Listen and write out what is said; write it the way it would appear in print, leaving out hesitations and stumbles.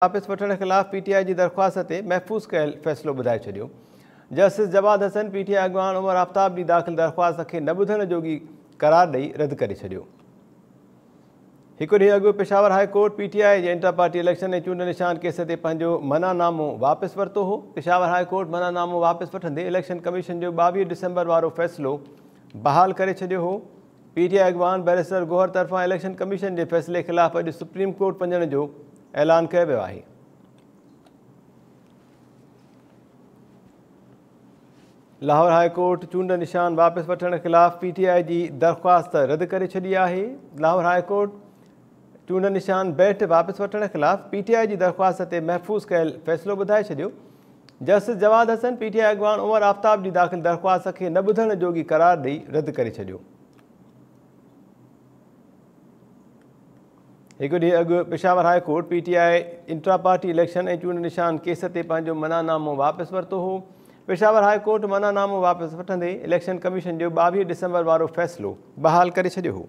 वापस वठण खिलाफ़ पीटीआई की दरख्वास्त से महफूज़ कयल फ़ैसिलो ॿुधाए छॾियो। जस्टिस जवाद हसन पीटीआई अॻवान उमर आफ्ताब की दाख़िल दरख्वास्त के न ॿुधण जोगी करार ॾेई रद्द करे छॾियो। हिकु ॾींहुं अॻु पेशावर हाई कोर्ट पीटीआई के इंटर पार्टी इलेक्शन ऐं चूंड निशान केस ते पंहिंजो मनानामो वापस वरितो हो। पेशावर हाई कोर्ट मनानामो वापस वठंदे इलेक्शन कमीशन जो 22 डिसंबर वारो फ़ैसिलो बहाल करे छॾियो हो। पीटीआई अॻवान बैरिस्टर गोहर तरफ़ां इलेक्शन कमीशन के फ़ैसिले खिलाफ़ अॼु सुप्रीम कोर्ट वञण जो ऐलान कयो वियो आहे। लाहौर हाई कोर्ट चूंड निशान वापस वठण खिलाफ़ पीटीआई की दरख्वास्त रद्द करे छॾी आहे। लाहौर हाई कोर्ट चूंड निशान बैट वापस वठण खिलाफ़ पीटीआई की दरख्वास्त से महफूज़ कयल फ़ैसिलो ॿुधाए छॾियो। जस्टिस जवाद हसन पीटीआई अॻवान उमर आफ्ताब की दाख़िल दरख्वास्त के न ॿुधण जोगी करार ॾेई रद्द करे छॾियो। हिकु ॾींहुं अॻु Peshawar high court PTI intra party election ऐं चूंड निशान केस ते पंहिंजो मनानामो वापस वरितो हो। पेशावर हाई कोर्ट मनानामो वापस वठंदे इलेक्शन कमीशन जो 22 डिसंबर वारो फ़ैसिलो बहाल करे छॾियो हो।